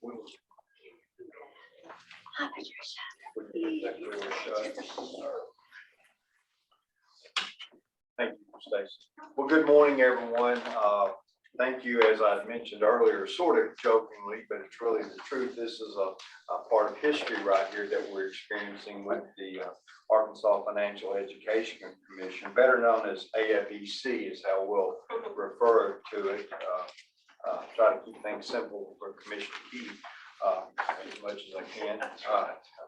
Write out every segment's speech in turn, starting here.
Hi, Patricia. Thank you, Stacy. Well, good morning, everyone. Thank you, as I mentioned earlier, sort of jokingly, but it's really the truth. This is a part of history right here that we're experiencing with the Arkansas Financial Education Commission, better known as AFEC is how we'll refer to it. Try to keep things simple for Commissioner Key as much as I can.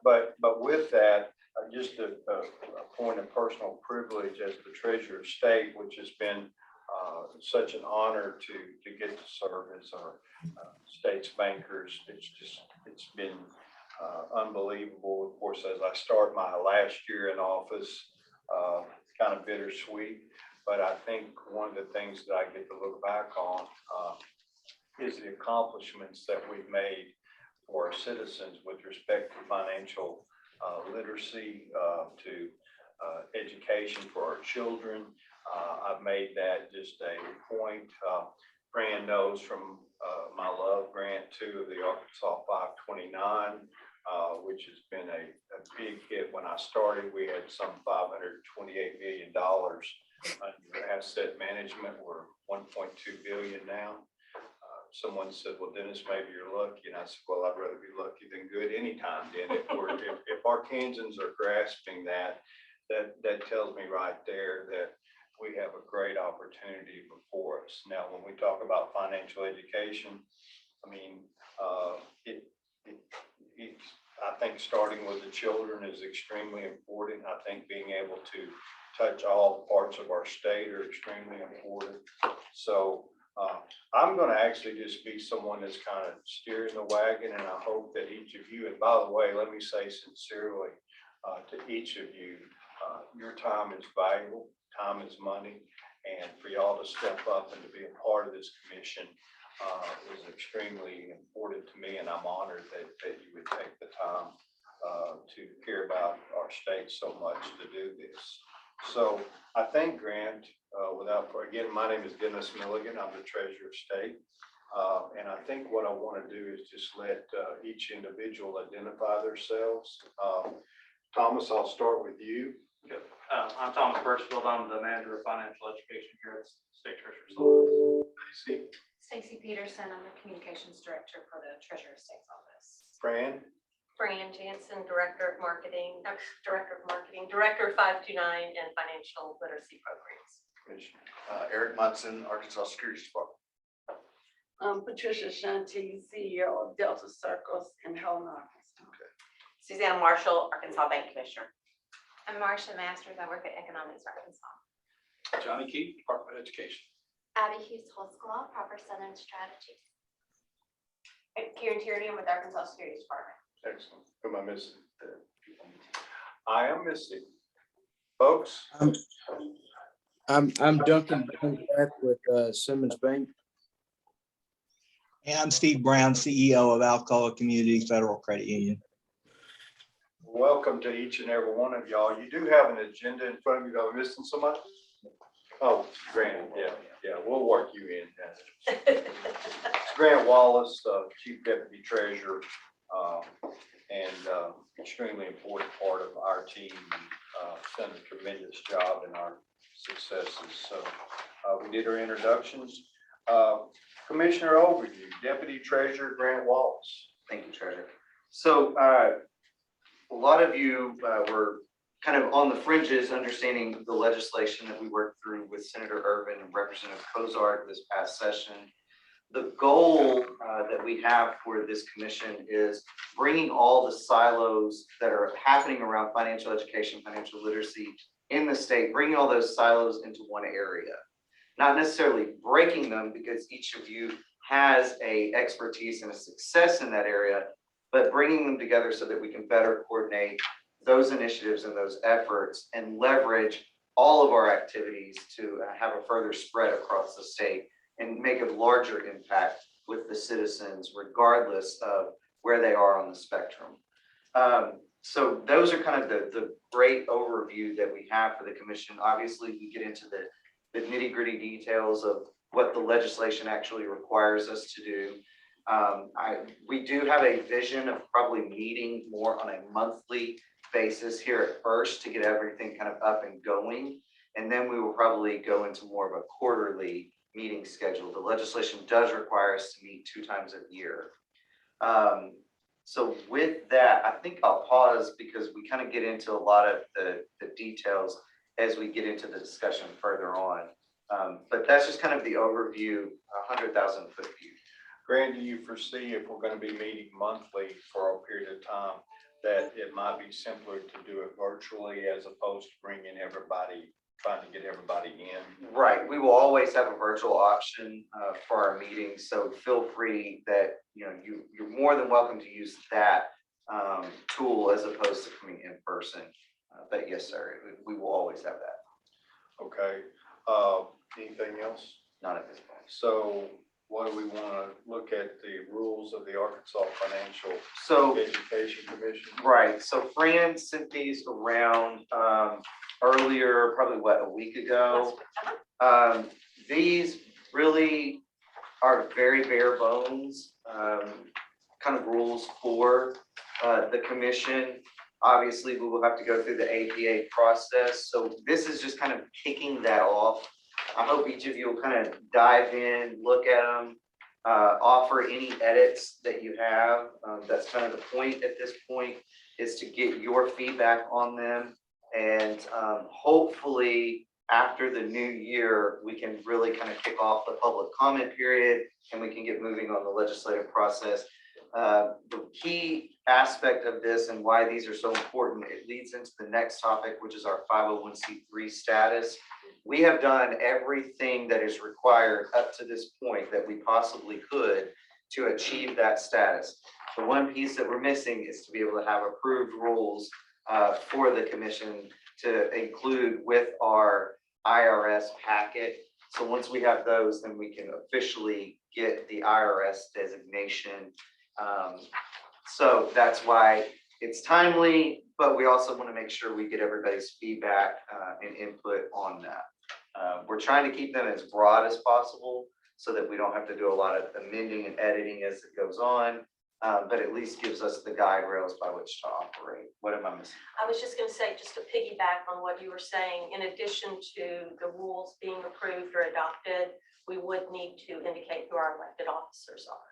But with that, just a point of personal privilege as the treasurer of state, which has been such an honor to get to serve as our state's bankers. It's been unbelievable. Of course, as I start my last year in office, kind of bittersweet. But I think one of the things that I get to look back on is the accomplishments that we've made for our citizens with respect to financial literacy, to education for our children. I've made that just a point. Fran knows from my love grant to the Arkansas 529, which has been a big hit. When I started, we had some $528 million under asset management. We're $1.2 billion now. Someone said, well, Dennis, maybe you're lucky. And I said, well, I'd rather be lucky than good anytime, then. If Arkansans are grasping that tells me right there that we have a great opportunity before us. Now, when we talk about financial education, I mean, I think starting with the children is extremely important. I think being able to touch all parts of our state are extremely important. So I'm going to actually just be someone that's kind of steering the wagon, and I hope that each of you, and by the way, let me say sincerely to each of you, your time is valuable, time is money, and for y'all to step up and to be a part of this commission is extremely important to me, and I'm honored that you would take the time to care about our state so much to do this. So I think, Grant, again, my name is Dennis Milligan. I'm the treasurer of state. And I think what I want to do is just let each individual identify themselves. Thomas, I'll start with you. Good. I'm Thomas Birchfield. I'm the manager of financial education here at State Treasurer's Office. Stacy Peterson. I'm the communications director for the Treasurer of State's office. Fran. Fran Jansen, Director of Marketing, Director of 529 and Financial Literacy Programs. Eric Munson, Arkansas Securities Department. Patricia Shanti, CEO of Delta Circles in Helena, Arkansas. Suzanne Marshall, Arkansas Bank Commissioner. I'm Marcia Masters. I work at Economics Arkansas. Johnny Key, Department of Education. Abby Hughes Holsclaw, Proper Southern Strategy. And Karen Tierney, I'm with Arkansas Securities Department. Excellent. Who am I missing? I am missing. Folks. I'm Duncan back with Simmons Bank. And I'm Steve Brown, CEO of Alcoa Community Federal Credit Union. Welcome to each and every one of y'all. You do have an agenda in front of you. Am I missing somebody? Oh, Grant. Yeah, we'll work you in. It's Grant Wallace, Chief Deputy Treasurer, and extremely important part of our team. Done a tremendous job in our successes. So we did our introductions. Commissioner overview, Deputy Treasurer Grant Wallace. Thank you, Treasurer. So a lot of you were kind of on the fringes understanding the legislation that we worked through with Senator Irvin and Representative Cozart this past session. The goal that we have for this commission is bringing all the silos that are happening around financial education, financial literacy in the state, bringing all those silos into one area. Not necessarily breaking them because each of you has a expertise and a success in that area, but bringing them together so that we can better coordinate those initiatives and those efforts and leverage all of our activities to have a further spread across the state and make a larger impact with the citizens, regardless of where they are on the spectrum. So those are kind of the great overview that we have for the commission. Obviously, we get into the nitty-gritty details of what the legislation actually requires us to do. We do have a vision of probably meeting more on a monthly basis here at first to get everything kind of up and going. And then we will probably go into more of a quarterly meeting schedule. The legislation does require us to meet 2 times a year. So with that, I think I'll pause because we kind of get into a lot of the details as we get into the discussion further on. But that's just kind of the overview, 100,000 foot view. Grant, do you foresee if we're gonna be meeting monthly for a period of time, that it might be simpler to do it virtually as opposed to bringing everybody, trying to get everybody in? Right, we will always have a virtual option for our meetings, so feel free that, you're more than welcome to use that tool as opposed to coming in person. But yes, sir, we will always have that. Okay, anything else? Not at this point. So what do we want to look at the rules of the Arkansas Financial So, Education Commission? right, so Fran sent these around earlier, probably a week ago. These really are very bare bones kind of rules for the commission. Obviously, we will have to go through the APA process. So this is just kind of kicking that off. I hope each of you will kind of dive in, look at them, offer any edits that you have. That's kind of the point at this point, is to get your feedback on them. And hopefully after the new year, we can really kind of kick off the public comment period and we can get moving on the legislative process. The key aspect of this and why these are so important, it leads into the next topic, which is our 501c3 status. We have done everything that is required up to this point that we possibly could to achieve that status. The one piece that we're missing is to be able to have approved rules for the commission to include with our IRS packet. So once we have those, then we can officially get the IRS designation. So that's why it's timely, but we also want to make sure we get everybody's feedback and input on that. We're trying to keep them as broad as possible so that we don't have to do a lot of amending and editing as it goes on, but at least gives us the guide rails by which to operate. What am I missing? I was just going to say, just to piggyback on what you were saying, in addition to the rules being approved or adopted, we would need to indicate who our elected officers are.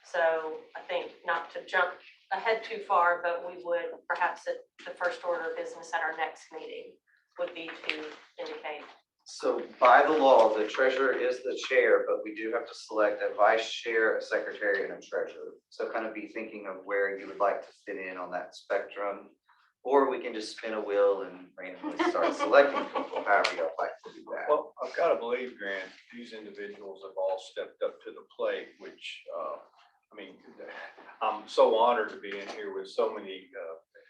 So I think, not to jump ahead too far, but we would perhaps at the first order of business at our next meeting would be to indicate. So by the law, the treasurer is the chair, but we do have to select a vice chair, a secretary, and a treasurer. So kind of be thinking of where you would like to fit in on that spectrum. Or we can just spin a wheel and randomly start selecting people, however you'd like to do that. Well, I've got to believe, Grant, these individuals have all stepped up to the plate, which, I mean, I'm so honored to be in here with so many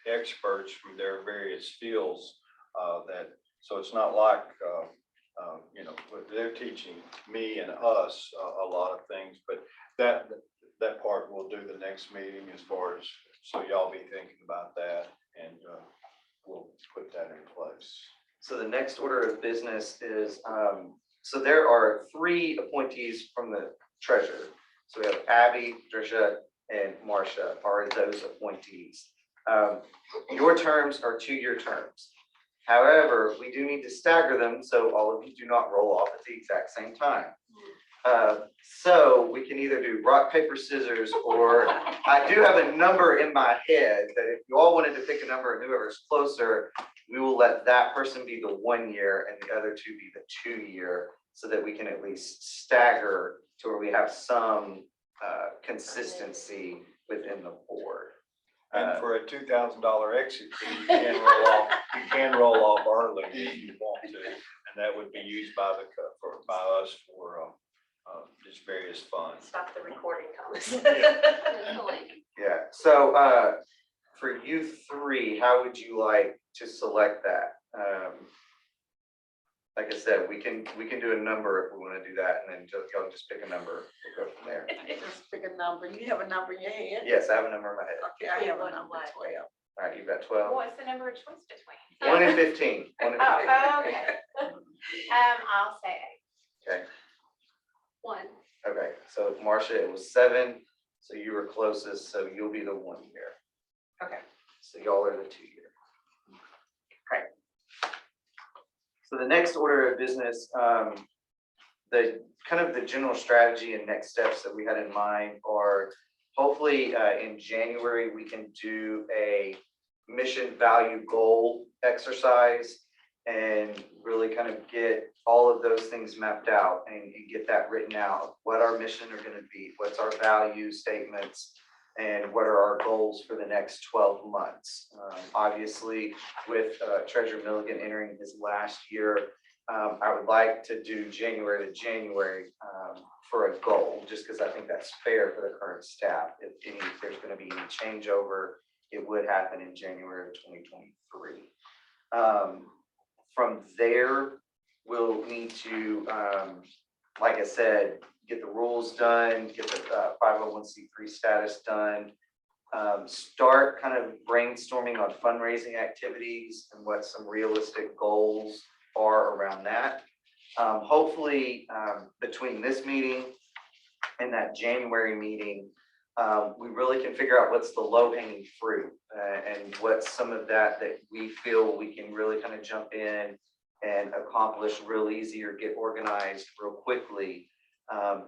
experts from their various fields so it's not like, they're teaching me and us a lot of things, but that part we'll do the next meeting as far as, so y'all be thinking about that and we'll put that in place. So the next order of business is, so there are 3 appointees from the treasurer. So we have Abby, Trisha, and Marcia are those appointees. Your terms are 2-year terms. However, we do need to stagger them so all of you do not roll off at the exact same time. So we can either do rock, paper, scissors, or I do have a number in my head that if you all wanted to pick a number and whoever's closer, we will let that person be the 1 year and the other 2 be the 2-year, so that we can at least stagger to where we have some consistency within the board. And for a $2,000 exit fee, you can roll off early if you want to, and that would be used by us for just various funds. Stop the recording, Thomas. Yeah, so for you 3, how would you like to select that? Like I said, we can do a number if we want to do that, and then y'all just pick a number. We'll go from there. Just pick a number. You have a number in your head? Yes, I have a number in my head. Okay, I have a number 12. All right, you've got 12. What's the number of choice between? 1 and 15. 1 and 15. Oh, okay. I'll say 8. Okay. 1. Okay, so Marcia, it was 7, So you were closest, so you'll be the 1 year. Okay. So y'all are the 2 year. Okay. So the next order of business, the kind of the general strategy and next steps that we had in mind are hopefully in January, we can do a mission value goal exercise and really kind of get all of those things mapped out and get that written out, what our mission are going to be, what's our value statements, and what are our goals for the next 12 months. Obviously, with Treasurer Milligan entering his last year, I would like to do January to January for a goal, just because I think that's fair for the current staff. If there's going to be any changeover, it would happen in January of 2023. From there, we'll need to, like I said, get the rules done, get the 501c3 status done, start kind of brainstorming on fundraising activities and what some realistic goals are around that. Hopefully, between this meeting and that January meeting, we really can figure out what's the low-hanging fruit and what's some of that we feel we can really kind of jump in and accomplish real easy or get organized real quickly.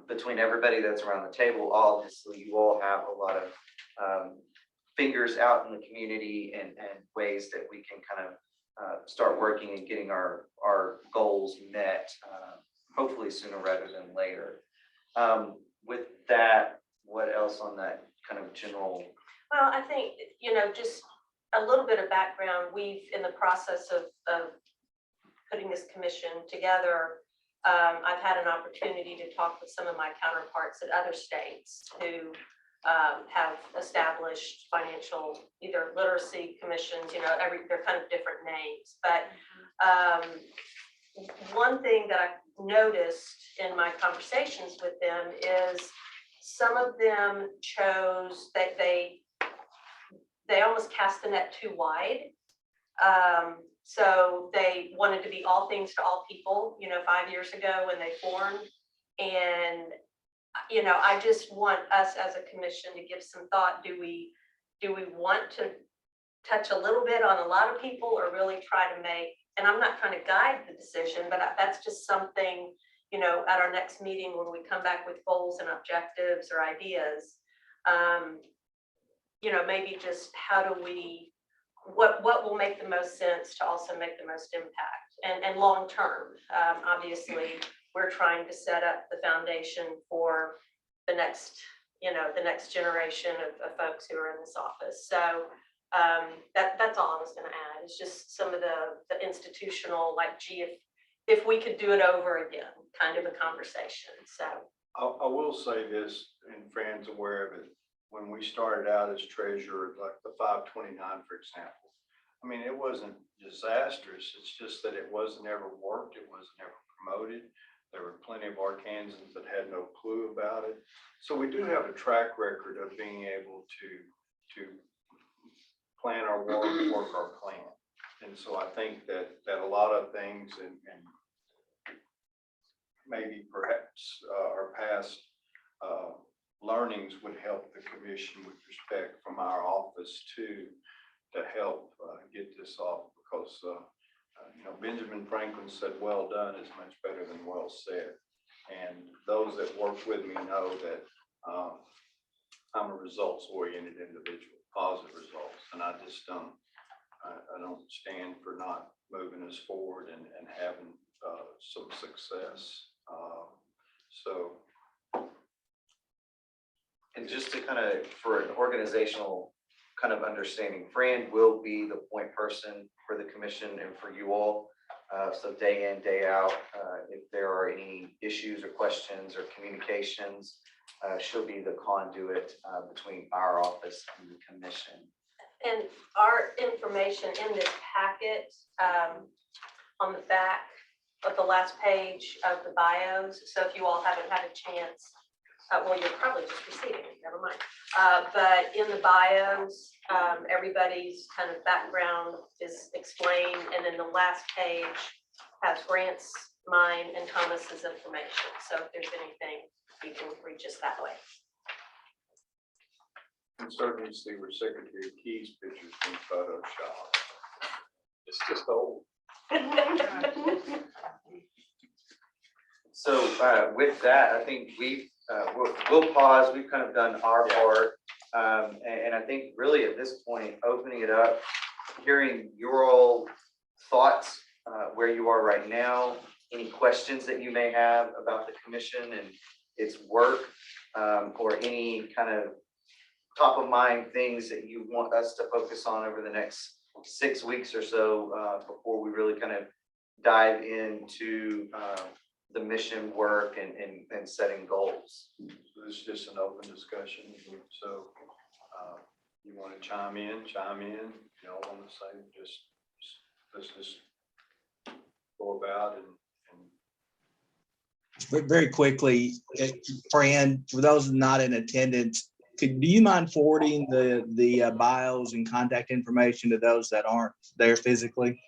Between everybody that's around the table, obviously you all have a lot of fingers out in the community and ways that we can kind of start working and getting our goals met, hopefully sooner rather than later. With that, what else on that kind of general? Well, I think, just a little bit of background, we've, in the process of putting this commission together, I've had an opportunity to talk with some of my counterparts at other states who have established financial, either literacy commissions, they're kind of different names. But one thing that I noticed in my conversations with them is some of them chose that they almost cast the net too wide. So they wanted to be all things to all people, 5 years ago when they formed. And, I just want us as a commission to give some thought. Do we want to touch a little bit on a lot of people or really try to make, and I'm not trying to guide the decision, but that's just something, at our next meeting when we come back with goals and objectives or ideas, maybe just how do we, what will make the most sense to also make the most impact and long term. Obviously, we're trying to set up the foundation for the next generation of folks who are in this office. So that's all I was going to add. It's just some of the institutional, like, gee, if we could do it over again, kind of a conversation. So I will say this, and Fran's aware of it. When we started out as treasurer, like the 529, for example, I mean, it wasn't disastrous. It's just that it wasn't ever worked. It wasn't ever promoted. There were plenty of Arkansans that had no clue about it. So we do have a track record of being able to plan our work our plan. And so I think that a lot of things and maybe perhaps our past learnings would help the commission with respect from our office to help get this off, because Benjamin Franklin said, well done is much better than well said. And those that work with me know that I'm a results-oriented individual, positive results, and I just don't stand for not moving us forward and having some success. And just to kind of, for an organizational kind of understanding, Fran will be the point person for the commission and for you all. So day in, day out, if there are any issues or questions or communications, she'll be the conduit between our office and the commission. And our information in this packet, on the back of the last page of the bios. So if you all haven't had a chance, well, you're probably just receiving it, never mind. But in the bios, everybody's kind of background is explained. And then the last page has Grant's, mine, and Thomas's information. So if there's anything, you can reach us that way. And certainly see where Secretary Key's pictures been photoshopped. It's just old. So with that, I think we'll pause. We've kind of done our Yeah. part. And I think really at this point, opening it up, hearing your all thoughts, where you are right now, any questions that you may have about the commission and its work, or any kind of top of mind things that you want us to focus on over the next 6 weeks or so, before we really kind of dive into the mission work and setting goals. This is just an open discussion, so you want to chime in, you know, want to say, let's just go about and Very quickly, Fran, for those not in attendance, do you mind forwarding the bios and contact information to those that aren't there physically?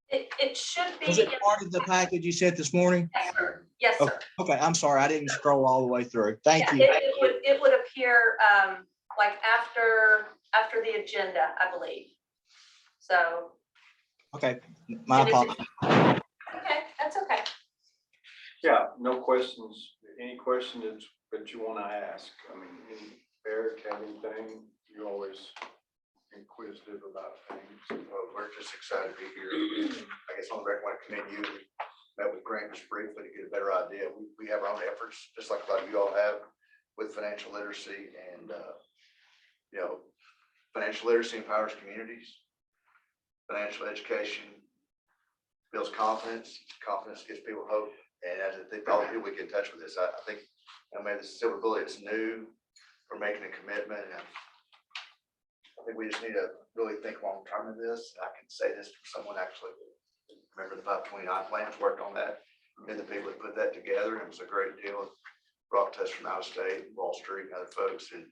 It should be. Was it part of the package you sent this morning? Yes, sir. Yes, sir. Okay, I'm sorry, I didn't scroll all the way through. Thank Yeah, you. it would appear like after the agenda, I believe. So. Okay, my and if it- apologies. Okay, that's okay. yeah, no questions, any questions that you want to ask? I mean, Eric, have anything? You always inquisitive about things. Well, we're just excited to be here. I guess on the record, I want to commend you. Met with Grant just briefly to get a better idea. We have our own efforts, just like a lot of you all have, with financial literacy and, you know, financial literacy empowers communities. Financial education builds confidence. Confidence gives people hope. And I think all the people we get in touch with this, I think, I mean, the silver bullet is new. We're making a commitment, and I think we just need to really think long term of this. I can say this for someone actually, remember the 529 plans, worked on that. And the people that put that together, and it was a great deal. Brought to us from out of state, Wall Street and other folks, and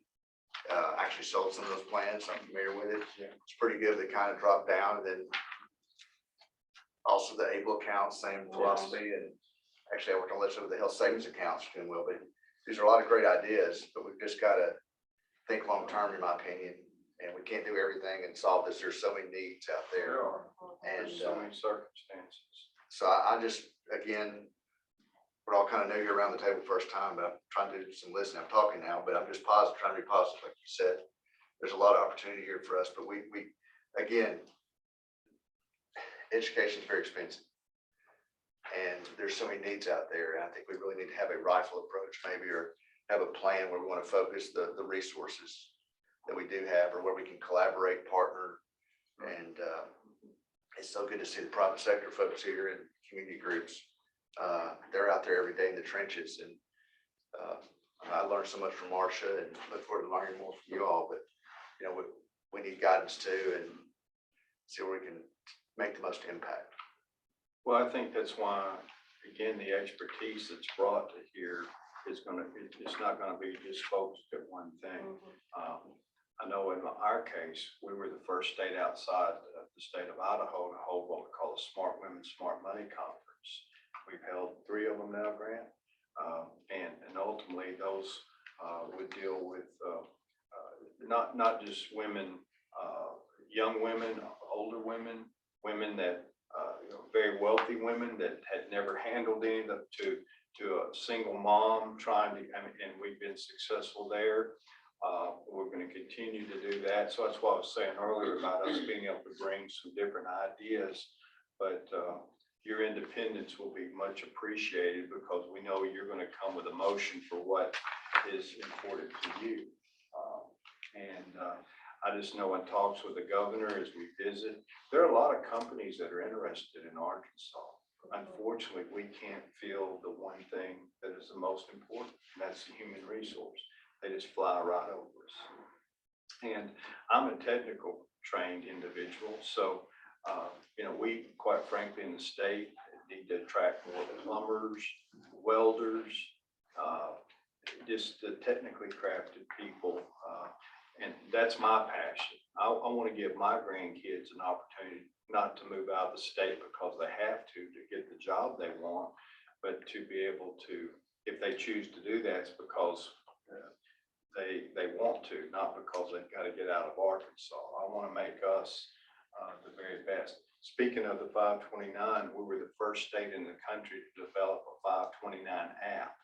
actually sold some of those plans. I'm familiar with it. Yeah. It's pretty good. They kind of dropped down, and then also the able accounts, same philosophy. And actually, I worked on a list of the health savings accounts doing well, but these are a lot of great ideas, but we've just got to think long term, in my opinion. And we can't do everything and solve this. There's so many needs out there. There are, And there's so many circumstances. so I just, again, we're all kind of new here around the table first time, but I'm trying to do some listening. I'm talking now, but I'm just positive, trying to be positive, like you said. There's a lot of opportunity here for us, but we again, education is very expensive. And there's so many needs out there. And I think we really need to have a rifle approach maybe, or have a plan where we want to focus the resources that we do have, or where we can collaborate, partner. And it's so good to see the private sector folks here and community groups. They're out there every day in the trenches, and I learned so much from Marcia, and look forward to learning more from you all. But you know, we need guidance too, and see where we can make the most impact. Well, I think that's why, again, the expertise that's brought to here is it's not gonna be just focused at one thing. I know in our case, we were the first state outside of the state of Idaho to hold what we call a Smart Women, Smart Money Conference. We've held 3 of them now, Grant. And ultimately those would deal with not just women, young women, older women, women that, very wealthy women that had never handled anything, to a single mom trying to, and we've been successful there. We're going to continue to do that. So that's what I was saying earlier about us being able to bring some different ideas. But your independence will be much appreciated, because we know you're going to come with a motion for what is important to you. I just know in talks with the governor as we visit, there are a lot of companies that are interested in Arkansas. Unfortunately, we can't fill the one thing that is the most important, and that's the human resource. They just fly right over us. And I'm a technical trained individual, so we, quite frankly, in the state need to attract more plumbers, welders, just the technically crafted people. And that's my passion. I want to give my grandkids an opportunity not to move out of the state because they have to get the job they want, but to be able to, if they choose to do that, it's because they want to, not because they've got to get out of Arkansas. I want to make us the very best. Speaking of the 529, we were the first state in the country to develop a 529 app,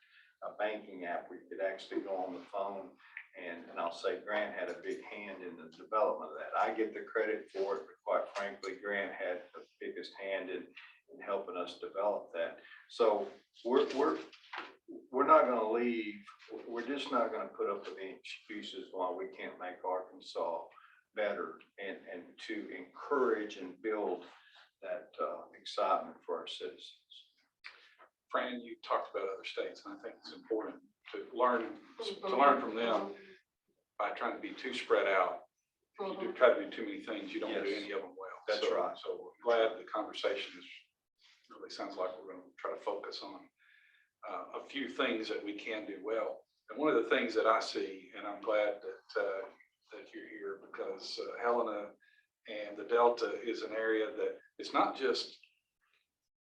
a banking app. We could actually go on the phone, and I'll say Grant had a big hand in the development of that. I get the credit for it, but quite frankly, Grant had the biggest hand in helping us develop that. So we're not going to leave. We're just not going to put up with any excuses why we can't make Arkansas better, and to encourage and build that excitement for our citizens. Fran, you talked about other states, and I think it's important to learn from them by trying to be too spread out. If you try to do too many things, you don't do any of them well. That's right. So I'm glad the conversation is really sounds like we're going to try to focus on a few things that we can do well. And one of the things that I see, and I'm glad that you're here, because Helena and the Delta is an area that it's not just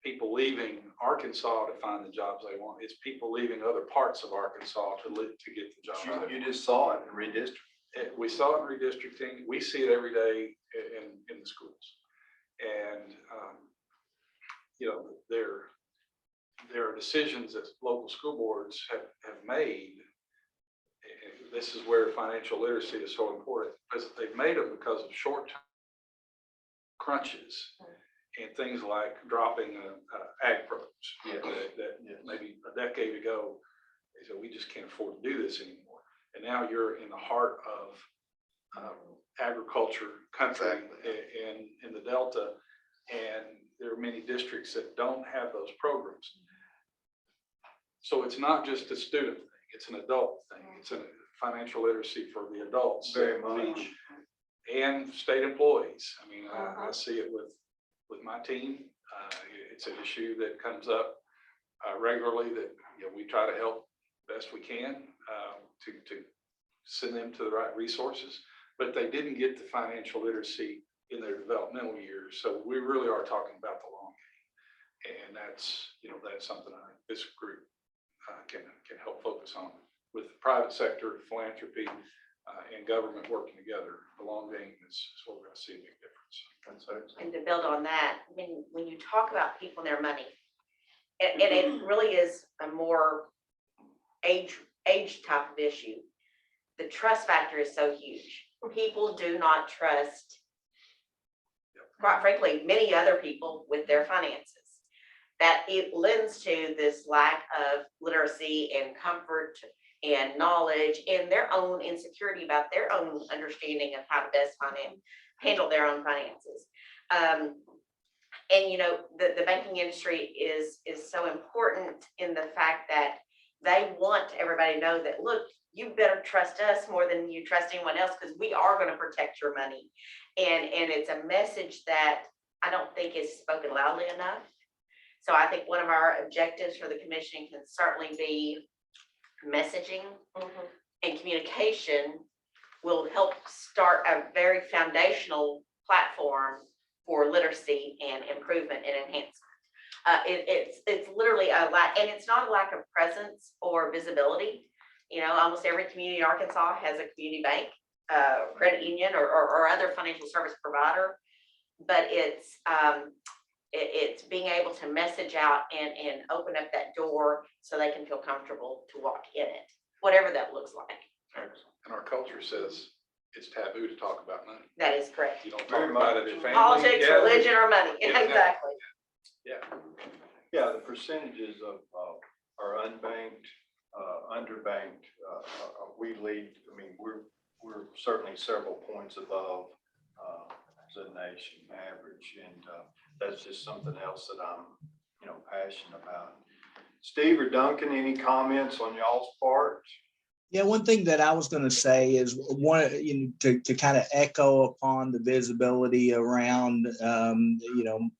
people leaving Arkansas to find the jobs they want. It's people leaving other parts of Arkansas to get the jobs. You just saw it in redistricting. We saw it in redistricting. We see it every day in the schools. And, you know, there are decisions that local school boards have made. This is where financial literacy is so important, because they've made them because of short-term crunches and things like dropping ag programs. That maybe a decade ago, they said, we just can't afford to do this anymore. And now you're in the heart of agriculture country in the Delta, and there are many districts that don't have those programs. So it's not just a student thing, it's an adult thing. It's a financial literacy for the adults. Very much. And state employees. I mean, I see it with my team. It's an issue that comes up regularly that, you know, we try to help best we can to send them to the right resources, but they didn't get the financial literacy in their developmental years. So we really are talking about the long game. And that's, you know, that's something I think this group can help focus on with the private sector, philanthropy, and government working together. The long game is what we're going to see a big difference. And to build on that, when you talk about people and their money, and it really is a more age type of issue, the trust factor is so huge. People do not trust, quite frankly, many other people with their finances. That it lends to this lack of literacy and comfort and knowledge and their own insecurity about their own understanding of how to best handle their own finances. And you know, the banking industry is so important in the fact that they want everybody to know that, look, you better trust us more than you trust anyone else, because we are going to protect your money. And it's a message that I don't think is spoken loudly enough. So I think one of our objectives for the commission can certainly be messaging and communication will help start a very foundational platform for literacy and improvement and enhancement. It's literally a lack, and it's not a lack of presence or visibility. You know, almost every community in Arkansas has a community bank, credit union, or other financial service provider, but it's being able to message out and open up that door so they can feel comfortable to walk in it, whatever that looks like. And our culture says it's taboo to talk about money. That is correct. You don't talk about it in family. Politics, religion, or money. Yeah, Exactly. Yeah, the percentages of our unbanked, underbanked, we lead. I mean, we're certainly several points above the nation average, and that's just something else that I'm, you know, passionate about. Steve or Duncan, any comments on y'all's part? Yeah, one thing that I was going to say is to kind of echo upon the visibility around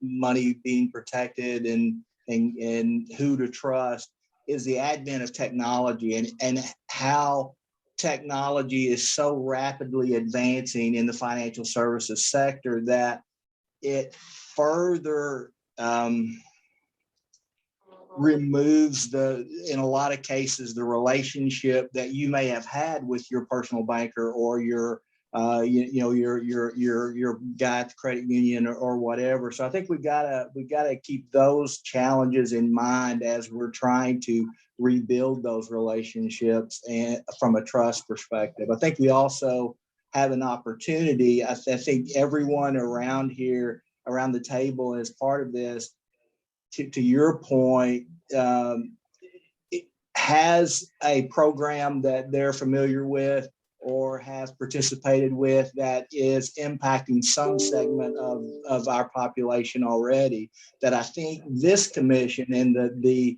money being protected and who to trust is the advent of technology and how technology is so rapidly advancing in the financial services sector that it further removes in a lot of cases, the relationship that you may have had with your personal banker or your your guy at the credit union or whatever. So I think we gotta keep those challenges in mind as we're trying to rebuild those relationships and from a trust perspective. I think we also have an opportunity. I think everyone around here, around the table as part of this, to your point, it has a program that they're familiar with or has participated with that is impacting some segment of our population already, that I think this commission and the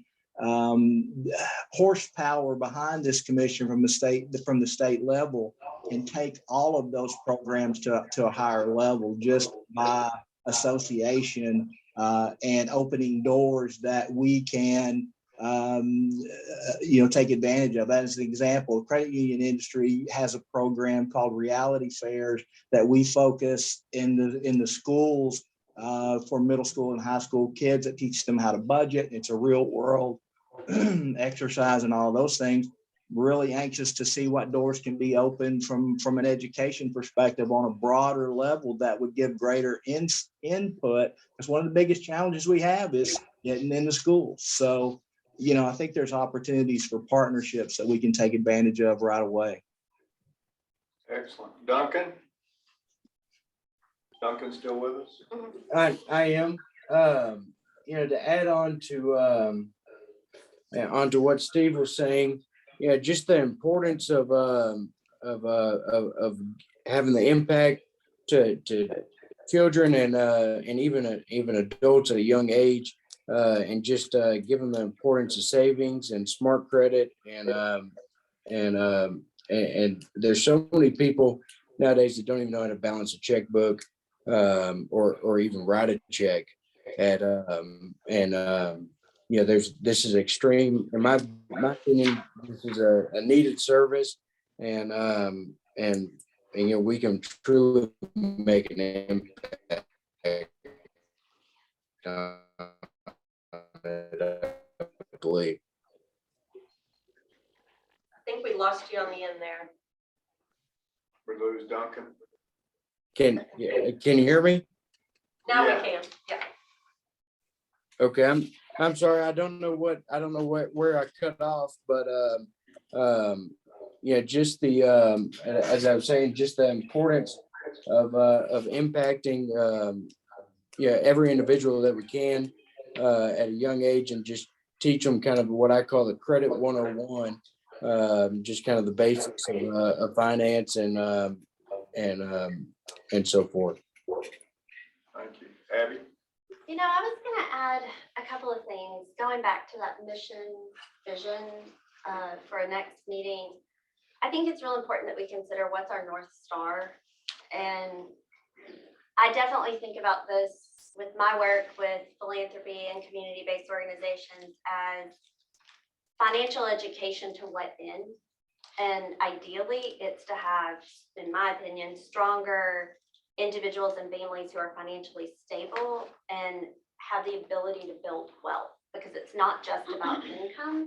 horsepower behind this commission from the state level can take all of those programs to a higher level just by association and opening doors that we can take advantage of. That is an example. The credit union industry has a program called Reality Fairs that we focus in the schools for middle school and high school kids, that teach them how to budget. It's a real world exercise and all those things. Really anxious to see what doors can be opened from an education perspective on a broader level that would give greater input. Because one of the biggest challenges we have is getting into schools. So, I think there's opportunities for partnerships that we can take advantage of right away. Excellent. Duncan? Duncan still with us? I am. To add on to onto what Steve was saying, just the importance of having the impact to children and even adults at a young age, and just give them the importance of savings and smart credit and there's so many people nowadays that don't even know how to balance a checkbook or even write a check this is extreme. In my opinion, this is a needed service, and we can truly make an impact. I believe. I think we lost you on the end there. We lose Duncan? Can you hear me? Now Yeah. we can, yeah. Okay, I'm sorry. I don't know where I cut off, but just the as I was saying, just the importance of impacting every individual that we can at a young age, and just teach them kind of what I call the credit 101, just kind of the basics of finance and so forth. Thank you. Abby? I was going to add a couple of things, going back to that mission vision for a next meeting. I think it's real important that we consider what's our North Star. And I definitely think about this with my work with philanthropy and community-based organizations as financial education to what end. And ideally, it's to have, in my opinion, stronger individuals and families who are financially stable and have the ability to build wealth, because it's not just about income,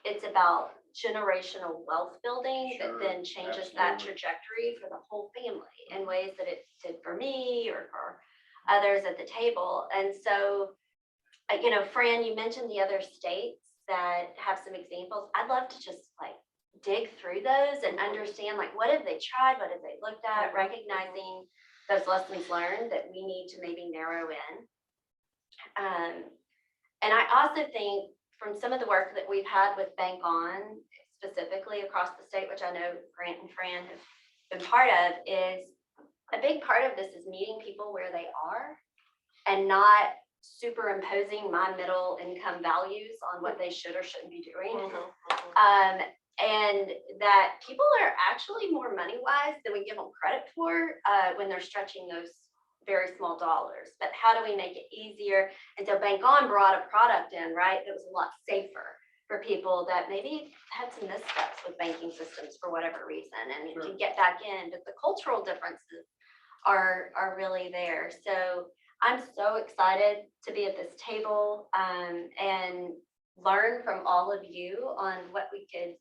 it's about generational wealth building that then changes that trajectory for the whole family in ways that it did for me or for others at the table. And so, Fran, you mentioned the other states that have some examples. I'd love to just dig through those and understand what have they tried, what have they looked at, recognizing those lessons learned that we need to maybe narrow in. And I also think from some of the work that we've had with Bank On, specifically across the state, which I know Grant and Fran have been part of, is a big part of this is meeting people where they are and not superimposing my middle income values on what they should or shouldn't be doing. And that people are actually more money wise than we give them credit for when they're stretching those very small dollars. But how do we make it easier? And so Bank On brought a product in, right, that was a lot safer for people that maybe had some missteps with banking systems for whatever reason, and you can get back in. But the cultural differences are really there. So I'm so excited to be at this table and learn from all of you on what we could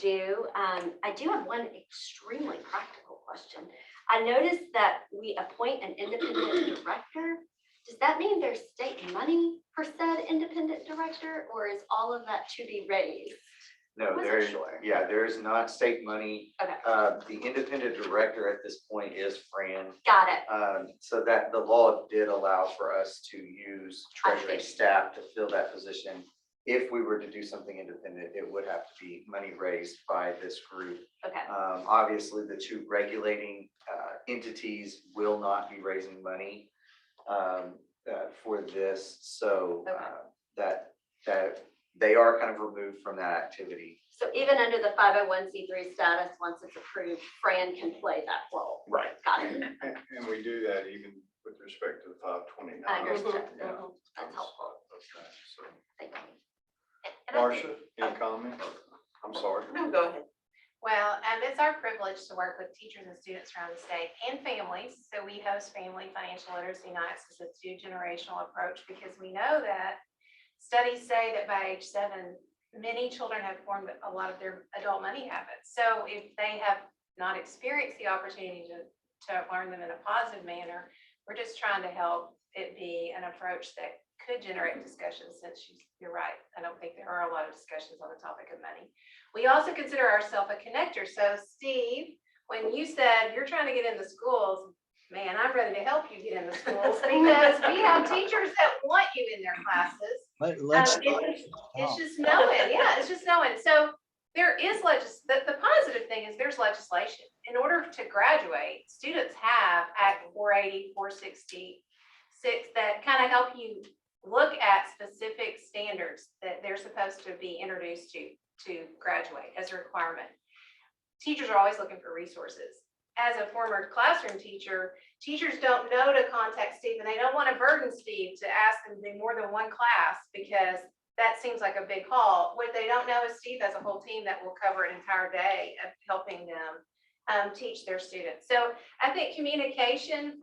do. I do have one extremely practical question. I noticed that we appoint an independent director. Does that mean there's state money for said independent director, or is all of that to be raised? No, Wasn't there, sure. yeah, there is not state money. Okay, The independent director at this point is Fran. got it. So that the law did allow for us to use I treasury see. staff to fill that position. If we were to do something independent, it would have to be money raised by this group. Okay, Obviously, the two regulating entities will not be raising money for this, so Okay. that they are kind of removed from that activity. so even under the 501c3 status, once it's approved, Fran can play that role. Right. Got it. And we do that even with respect to the 529. I understand. Yeah. That's helpful. Okay, so. Thank you. And I think- Marcia, any comment? I'm sorry. No, go ahead. Well, it's our privilege to work with teachers and students around the state and families. So we host Family Financial Literacy Nights as a 2-generational approach because we know that studies say that by age 7, many children have formed a lot of their adult money habits. So if they have not experienced the opportunity to learn them in a positive manner, we're just trying to help it be an approach that could generate discussions, since you're right. I don't think there are a lot of discussions on the topic of money. We also consider ourselves a connector. So Steve, when you said you're trying to get into schools, man, I'm ready to help you get into schools because we have teachers that want you in their classes. Let's. It's just knowing, yeah, it's just knowing. So there is the positive thing is there's legislation. In order to graduate, students have Act 480, 466 that kind of help you look at specific standards that they're supposed to be introduced to graduate as a requirement. Teachers are always looking for resources. As a former classroom teacher, teachers don't know to contact Steve, and they don't want to burden Steve to ask them to do more than one class because that seems like a big haul. What they don't know is Steve has a whole team that will cover an entire day of helping them teach their students. So I think communication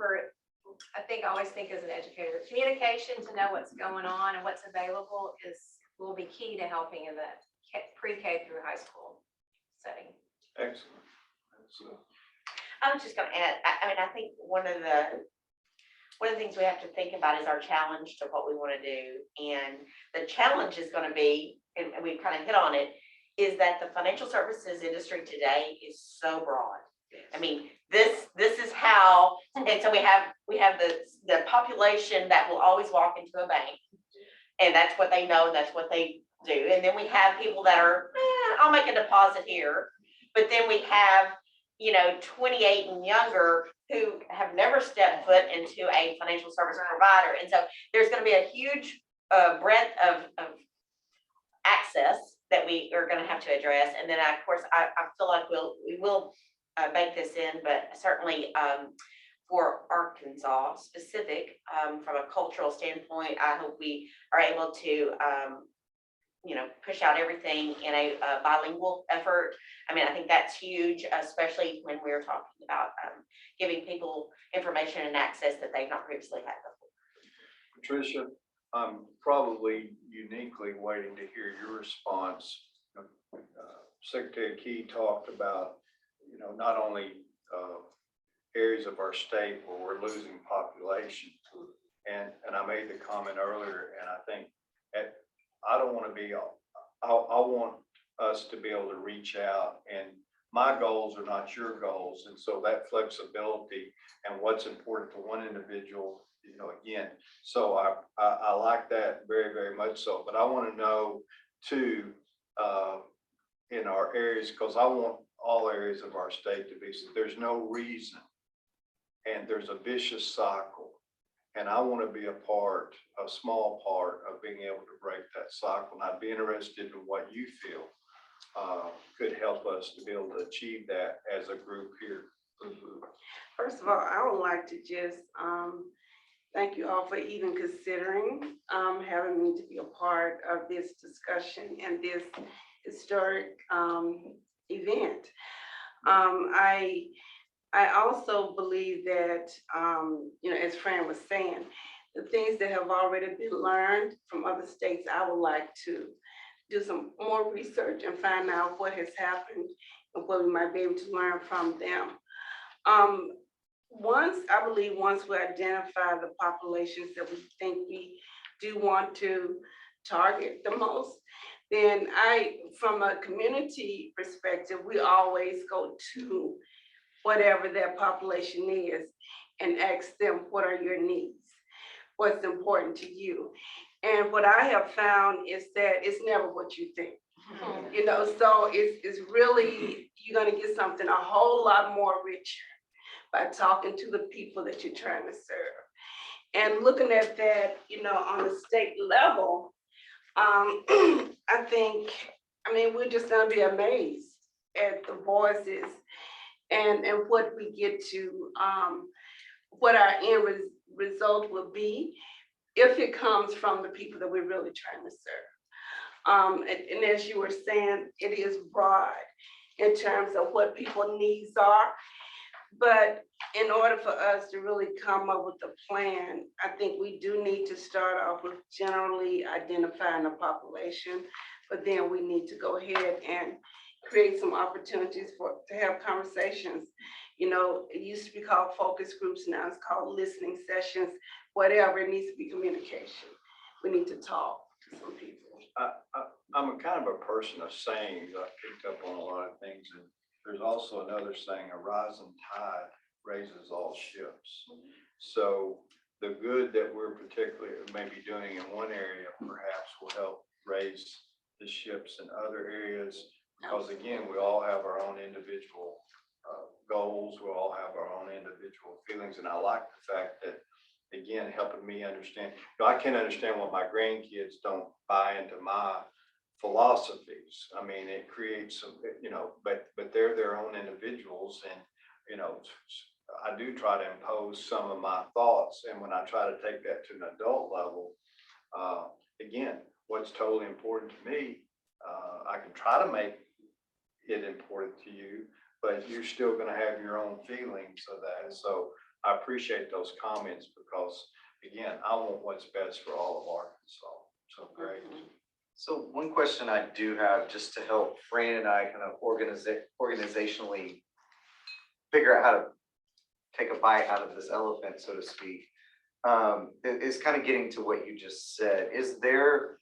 I always think as an educator, communication to know what's going on and what's available will be key to helping in the pre-K through high school setting. Excellent. I was just gonna add, I think one of the things we have to think about is our challenge to what we want to do. And the challenge is gonna be, and we kind of hit on it, is that the financial services industry today is so broad. I mean, this is how, and so we have the population that will always walk into a bank. And that's what they know, and that's what they do. And then we have people that are, I'll make a deposit here. But then we have, 28 and younger who have never stepped foot into a financial service provider. And so there's going to be a huge breadth of access that we are going to have to address. And then, of course, I feel like we will bake this in, but certainly for Arkansas specific, from a cultural standpoint, I hope we are able to push out everything in a bilingual effort. I mean, I think that's huge, especially when we're talking about giving people information and access that they've not previously had before. Patricia, I'm probably uniquely waiting to hear your response. Secretary Key talked about, not only areas of our state where we're losing population. And I made the comment earlier, and I think I don't want to be, I want us to be able to reach out, and my goals are not your goals. And so that flexibility and what's important to one individual, again, so I like that very, very much so. But I want to know too, in our areas, because I want all areas of our state to be, there's no reason, and there's a vicious cycle. And I want to be a small part of being able to break that cycle. And I'd be interested in what you feel could help us to be able to achieve that as a group here. First of all, I would like to just thank you all for even considering having me to be a part of this discussion and this historic event. I also believe that, as Fran was saying, the things that have already been learned from other states, I would like to do some more research and find out what has happened and what we might be able to learn from them. I believe once we identify the populations that we think we do want to target the most, then from a community perspective, we always go to whatever their population is and ask them, what are your needs? What's important to you? And what I have found is that it's never what you think. You know, so it's really, you're gonna get something a whole lot more richer by talking to the people that you're trying to serve. And looking at that, you know, on the state level, I mean, we're just gonna be amazed at the voices and what we get to, what our end result will be if it comes from the people that we're really trying to serve. And as you were saying, it is broad in terms of what people's needs are. But in order for us to really come up with a plan, I think we do need to start off with generally identifying the population, but then we need to go ahead and create some opportunities to have conversations. You know, it used to be called focus groups, now it's called listening sessions, whatever, it needs to be communication. We need to talk to some people. I'm a kind of a person of sayings. I picked up on a lot of things, and there's also another saying, a rising tide raises all ships. So the good that we're particularly maybe doing in one area perhaps will help raise the ships in other areas, because again, we all have our own individual goals, we all have our own individual feelings, and I like the fact that, again, helping me understand, you know, I can understand why my grandkids don't buy into my philosophies. I mean, it creates some, you know, but they're their own individuals, and, you know, I do try to impose some of my thoughts, and when I try to take that to an adult level, again, what's totally important to me, I can try to make it important to you, but you're still going to have your own feelings of that. And so I appreciate those comments, because again, I want what's best for all of Arkansas. So great. So one question I do have, just to help Fran and I kind of organizationally figure out how to take a bite out of this elephant, so to speak, is kind of getting to what you just said. Is there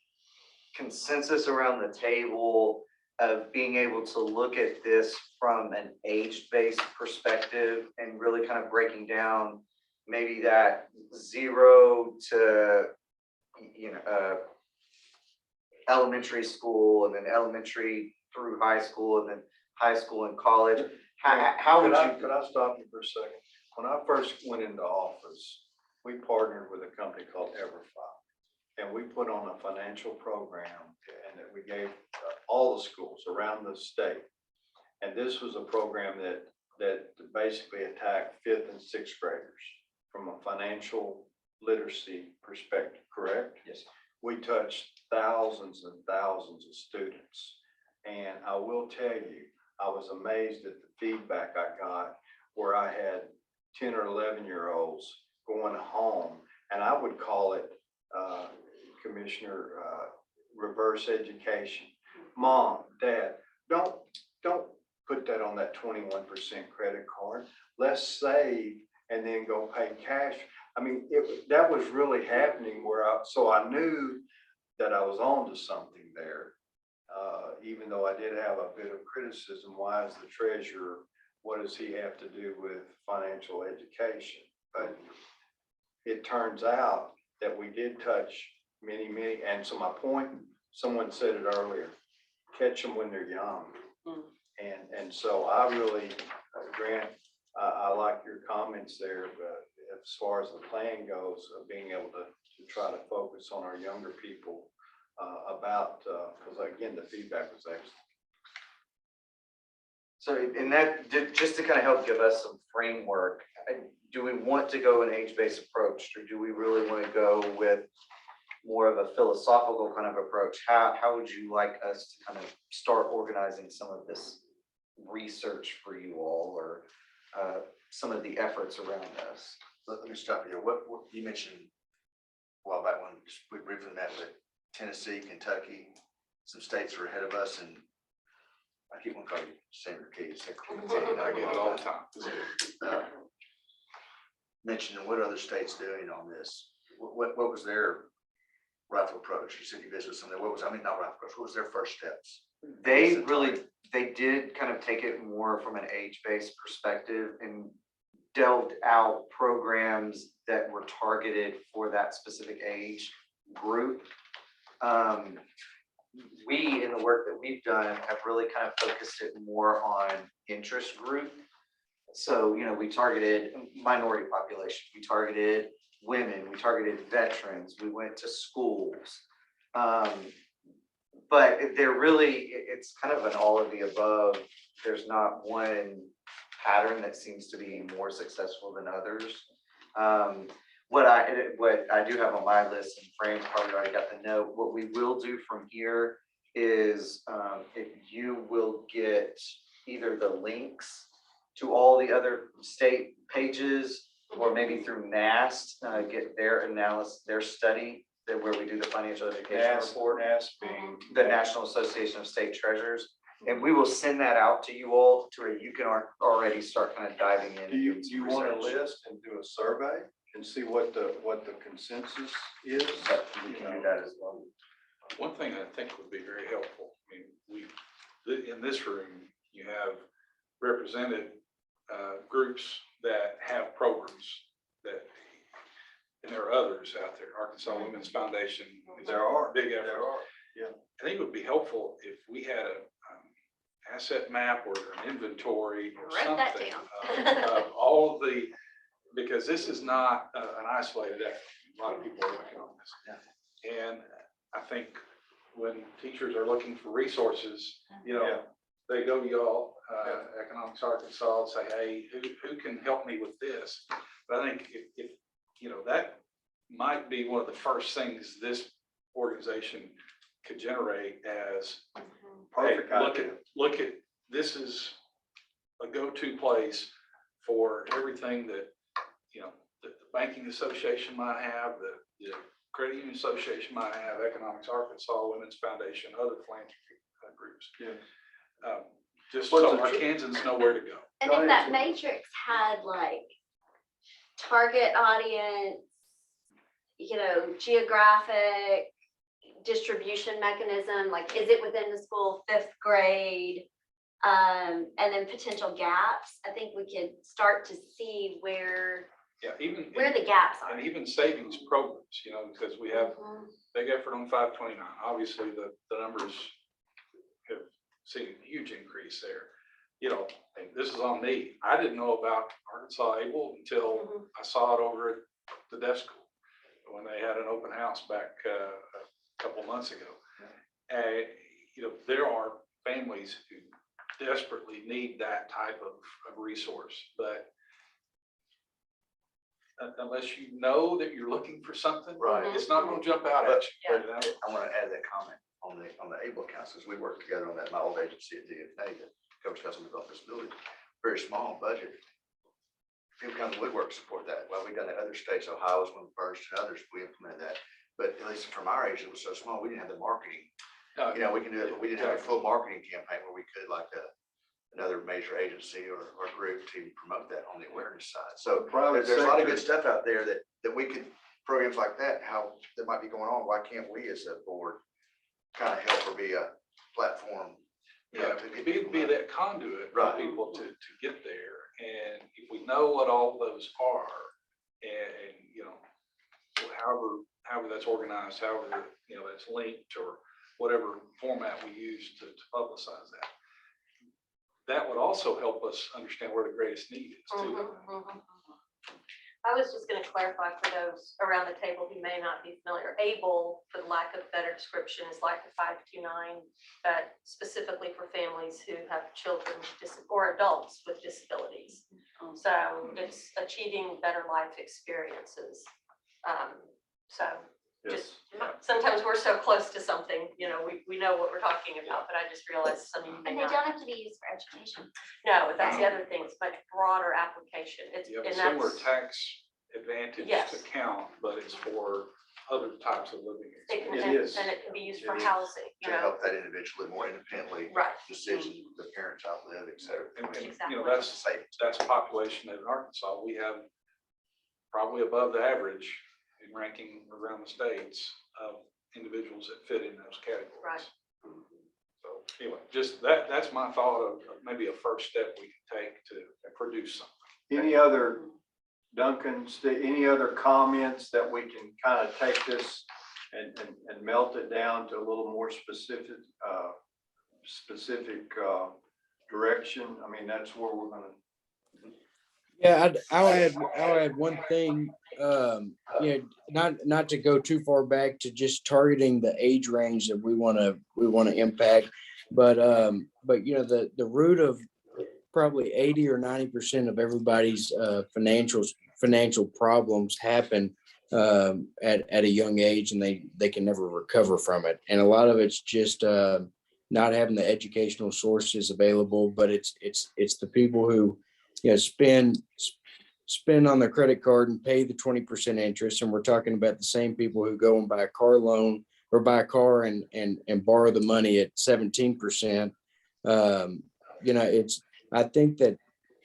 consensus around the table of being able to look at this from an age-based perspective and really kind of breaking down maybe that 0 to, you know, elementary school, and then elementary through high school, and then high school and college? How would you? Could I stop you for a second? When I first went into office, we partnered with a company called EverFi, and we put on a financial program, and that we gave all the schools around the state. And this was a program that basically attacked 5th and 6th graders from a financial literacy perspective, correct? Yes. We touched thousands and thousands of students. And I will tell you, I was amazed at the feedback I got, where I had 10 or 11-year-olds going home, and I would call it, Commissioner, reverse education. Mom, Dad, don't put that on that 21% credit card. Let's save and then go pay cash. I mean, that was really happening, so I knew that I was on to something there. Even though I did have a bit of criticism, why is the treasurer, what does he have to do with financial education? But it turns out that we did touch many, and so my point, someone said it earlier, catch them when they're young. And so I really, Grant, I like your comments there, but as far as the plan goes, of being able to try to focus on our younger people about, because again, the feedback was excellent. So, and that, just to kind of help give us some framework, do we want to go an age-based approach, or do we really want to go with more of a philosophical kind of approach? How would you like us to kind of start organizing some of this research for you all, or some of the efforts around this? Let me stop you. What you mentioned while back when we briefly met with Tennessee, Kentucky, some states are ahead of us, and I keep on calling you Senator Keys. I get it all the time. Mentioning what other states doing on this? What was their rifle approach? You said you visited some of them. What was, I mean, not rifle approach, what was their first steps? They really, they did kind of take it more from an age-based perspective and delved out programs that were targeted for that specific age group. We, in the work that we've done, have really kind of focused it more on interest group. So, you know, we targeted minority population, we targeted women, we targeted veterans, we went to schools. But they're really, it's kind of an all of the above. There's not one pattern that seems to be more successful than others. What I do have on my list, and Frank's probably already got the note, what we will do from here is if you will get either the links to all the other state pages, or maybe through NAST, get their analysis, their study, that where we do the financial education report, being the National Association of State Treasurers. And we will send that out to you all to where you can already start kind of diving in. Do you want to list and do a survey and see what the consensus is? We can do that as well. One thing I think would be very helpful, I mean, in this room, you have represented groups that have programs that, and there are others out there, Arkansas Women's Foundation. There are. Big effort. There are, yeah. I think it would be helpful if we had a asset map or an inventory or Write that something down. of all of the, because this is not an isolated effort. A lot of people are working on this. And I think when teachers are looking for resources, you know, they go to y'all, Economics Arkansas, and say, hey, who can help me with this? But I think if you know, that might be one of the first things this organization could generate as, Perfect hey, idea. look at, this is a go-to place for everything that, you know, the banking association might have, the credit union association might have, Economics Arkansas, Women's Foundation, other philanthropy groups. Yeah. Just What's so the Arkansans know where to go. And if that matrix had like target audience, you know, geographic distribution mechanism, like is it within the school, 5th grade? And then potential gaps, I think we could start to see where Yeah, even. the gaps are. And even savings programs, you know, because we have big effort on 529. Obviously, the numbers have seen a huge increase there. You know, and this is on me. I didn't know about Arkansas Able until I saw it over at the deaf school when they had an open house back a couple months ago. And, you know, there are families who desperately need that type of resource, but unless you know that you're looking for something, Right. it's not going to jump out at you. But I want to add that comment on the ABLE accounts, as we worked together on that, my old agency at DFA, that covers customer development disability, very small budget. People come to woodwork to support that. Well, we've done that in other states. Ohio was one of the first, and others, we implemented that. But at least from our age, it was so small, we didn't have the marketing. You know, we can do it, but we didn't have a full marketing campaign where we could, like another major agency or group to promote that on the awareness side. So there's a lot of good stuff out there that we could, programs like that, how that might be going on. Why can't we as a board kind of help or be a platform? You know, to get people Be that conduit for Right. people to get there. And if we know what all those are, and you know, however that's organized, however, you know, that's linked or whatever format we use to publicize that. That would also help us understand where the greatest need is too. I was just going to clarify for those around the table who may not be familiar, ABLE, for the lack of better description, is like the 529, but specifically for families who have children or adults with disabilities. So it's achieving better life experiences. So just sometimes we're so close to something, you know, we know what we're talking about, but I just realized some of you may And they not. don't have to be used for education. No, that's the other thing. It's much broader application. It's, You have a and similar that's, tax advantage Yes. to count, but it's for other types of living It can- experiences. And it can be used for It is. housing, you To know, help that individual live more independently, right. decisions the parents outlive, et cetera. And, you Exactly. know, Safe. that's a population in Arkansas. We have probably above the average in ranking around the states of individuals that fit in those categories. Right. So anyway, just that's my thought of maybe a first step we can take to produce something. Any other, Duncan, any other comments that we can kind of take this and melt it down to a little more specific, direction? I mean, that's where we're gonna. Yeah, I'll add one thing, you know, not to go too far back to just targeting the age range that we want to impact. But you know, the root of probably 80 or 90% of everybody's financial problems happen at a young age, and they can never recover from it. And a lot of it's just not having the educational sources available, but it's the people who, you know, spend on their credit card and pay the 20% interest. And we're talking about the same people who go and buy a car loan or buy a car and borrow the money at 17%. You know, I think that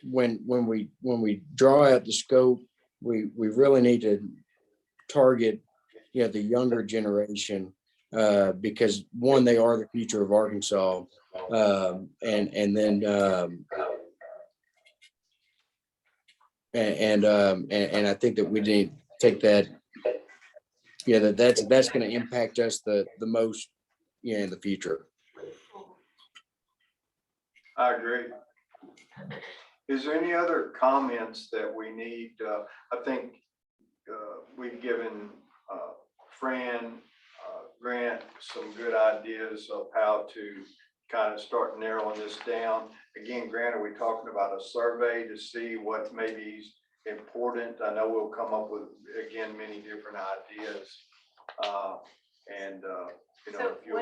when we draw out the scope, we really need to target, you know, the younger generation, because one, they are the future of Arkansas. And I think that we need to take that, yeah, that's going to impact us the most, yeah, in the future. I agree. Is there any other comments that we need? I think we've given Fran, Grant some good ideas of how to kind of start narrowing this down. Again, Grant, are we talking about a survey to see what maybe is important? I know we'll come up with, again, many different ideas. You know, So if you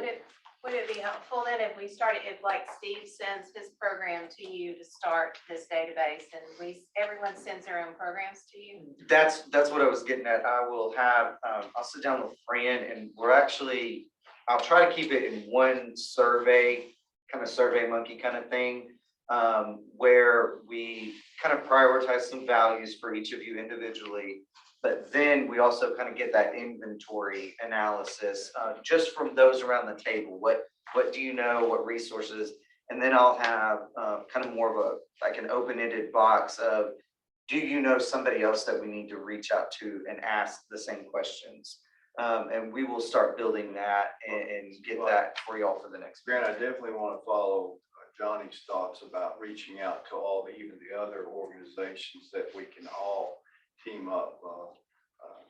would it be helpful then if we started, if like Steve sends his program to you to start this database and everyone sends their own programs to you? That's what I was getting at. I will have, I'll sit down with Fran and I'll try to keep it in one survey, kind of Survey Monkey kind of thing, where we kind of prioritize some values for each of you individually. But then we also kind of get that inventory analysis just from those around the table. What do you know? What resources? And then I'll have kind of more of like an open-ended box of, do you know somebody else that we need to reach out to and ask the same questions? And we will start building that and get that for y'all for the next. Grant, I definitely want to follow Johnny's thoughts about reaching out to even the other organizations that we can all team up.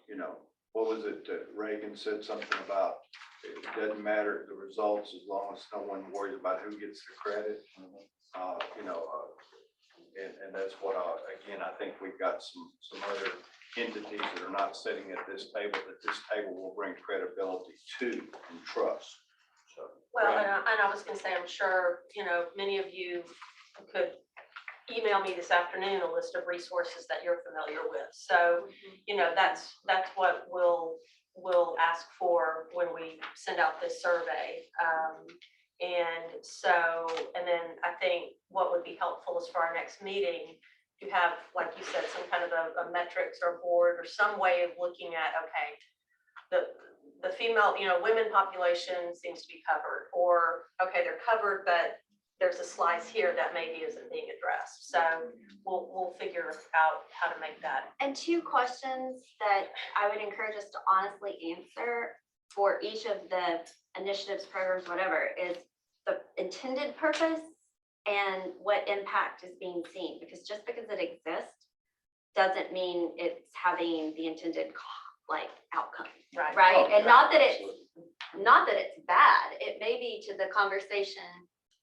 You know, what was it? Reagan said something about it doesn't matter the results as long as no one worries about who gets the credit. You know, and that's what again, I think we've got some other entities that are not sitting at this table, that this table will bring credibility to and trust. So. Well, and I was gonna say, I'm sure, you know, many of you could email me this afternoon a list of resources that you're familiar with. So, you know, that's what we'll ask for when we send out this survey. And then I think what would be helpful is for our next meeting, to have, like you said, some kind of a metrics or board or some way of looking at, okay, the female, you know, women population seems to be covered, or, okay, they're covered, but there's a slice here that maybe isn't being addressed. So we'll figure out how to make that. And two questions that I would encourage us to honestly answer for each of the initiatives, programs, whatever, is the intended purpose and what impact is being seen. Because just because it exists doesn't mean it's having the intended outcome, right? Oh, And yeah, not that absolutely. it's bad. It may be to the conversation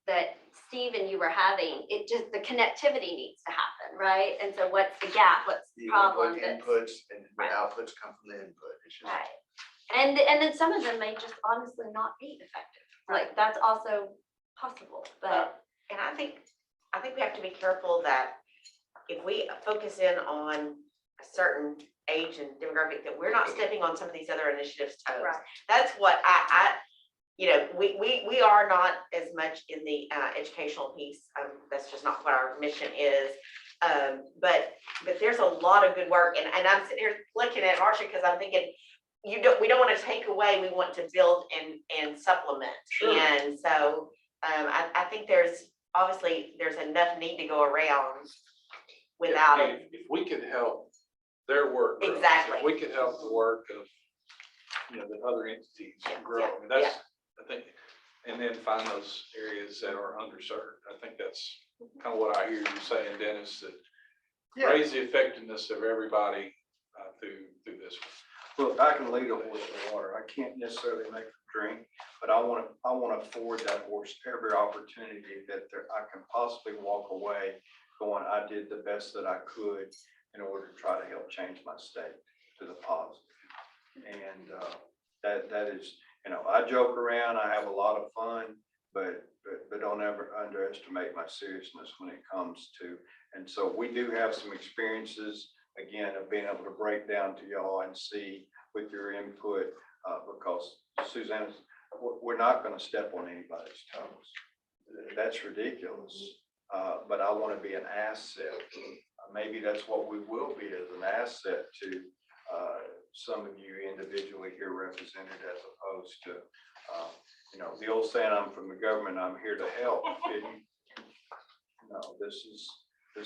that Steve and you were having, it just, the connectivity needs to happen, right? And so what's the gap? What's the problem? What that's- inputs and what Right. outputs come from the input. It's just. Right. And then some of them may just honestly not be effective. Like, that's also possible, but. And I think we have to be careful that if we focus in on a certain age and demographic, that we're not stepping on some of these other initiatives' toes. Right. That's what we are not as much in the educational piece. That's just not what our mission is. But there's a lot of good work, and I'm sitting here looking at Marcia because I'm thinking, we don't want to take away, we want to build and supplement. Sure. And so I think there's enough need to go around without it. If we could help their work. grow, Exactly. If we could help the work of, the other entities grow, I mean, that's, I think, and then find those areas that are underserved. I think that's kind of what I hear you saying, Dennis, that Yeah. raise the effectiveness of everybody through this one. Look, I can lead a horse to water. I can't necessarily make them drink, but I want to afford that horse every opportunity that I can possibly walk away going, I did the best that I could in order to try to help change my state to the positive. And that is, I joke around, I have a lot of fun, but don't ever underestimate my seriousness when it comes to, and so we do have some experiences, again, of being able to break down to y'all and see with your input, because Suzanne, we're not going to step on anybody's toes. That's ridiculous. But I want to be an asset. Maybe that's what we will be, as an asset to some of you individually here represented, as opposed to, the old saying, I'm from the government, I'm here to help. No, this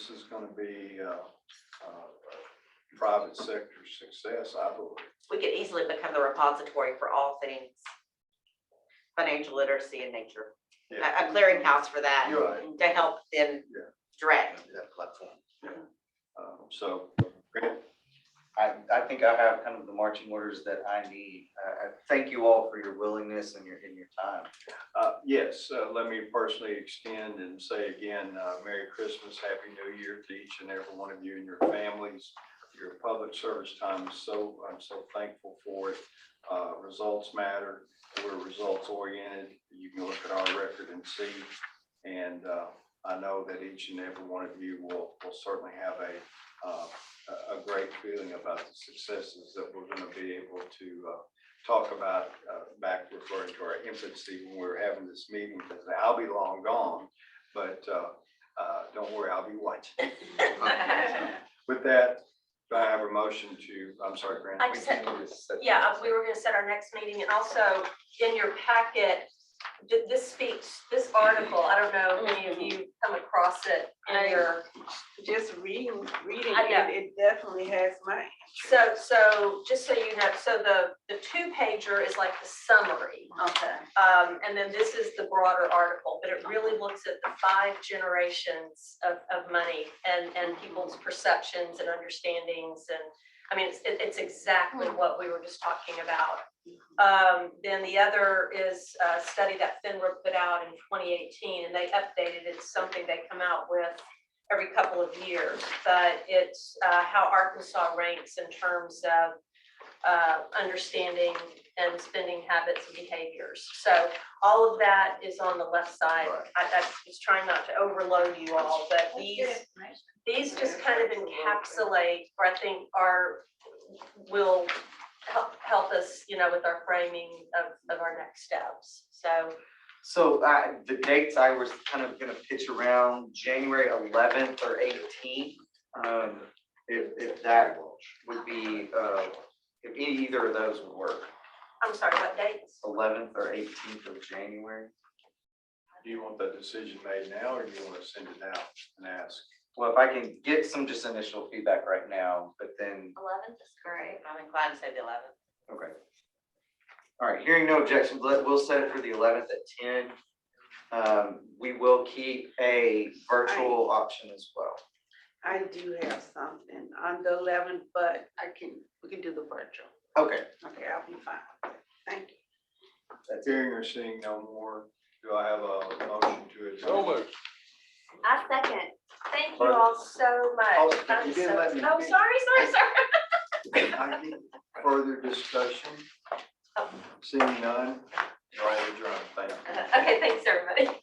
is going to be private sector success, I believe. We could easily become the repository for all things financial literacy in nature. Yeah. A clearinghouse for that, You're right. to help them direct. That platform. So, Grant? I think I have kind of the marching orders that I need. I thank you all for your willingness and your time. Yes, let me personally extend and say again, Merry Christmas, Happy New Year to each and every one of you and your families. Your public service time is I'm so thankful for it. Results matter. We're results oriented. You can look at our record and see. And I know that each and every one of you will certainly have a great feeling about the successes that we're going to be able to talk about, back referring to our infancy when we were having this meeting, because I'll be long gone, but don't worry, I'll be watching. With that, do I have a motion to, I'm sorry, Grant. I just had- Yeah, we were gonna set our next meeting, and also in your packet, this article, I don't know if any of you come across it in your. Just reading I know. it definitely has my. So just so you know, so the 2-pager is like the summary. Okay. And then this is the broader article, but it really looks at the 5 generations of money and people's perceptions and understandings. And I mean, it's exactly what we were just talking about. Then the other is a study that FINRA put out in 2018, and they updated it. It's something they come out with every couple of years, but it's how Arkansas ranks in terms of understanding and spending habits and behaviors. So all of that is on the left side. I was trying not to overload you all, but these just kind of encapsulate, or I think will help us, with our framing of our next steps. So the dates I was kind of gonna pitch around January 11th or 18th. If that would be, if either of those would work, I'm sorry, what dates? 11th or 18th of January. Do you want that decision made now, or do you want to send it out and ask? Well, if I can get some just initial feedback right now, but then, 11th is great. I'm inclined to say the 11th. okay. All right, hearing no objections, we'll set it for the 11th at 10. We will keep a virtual option as well. I do have something on the 11th, but we can do the virtual. Okay. Okay, I'll be fine. Thank you. That's Hearing or seeing no more, do I have a motion to adjourn? I second. Thank you all so much. You didn't let me Oh, finish. sorry. Any further discussion? Seeing none, you're all adjourned. Thank you. Okay, thanks, everybody.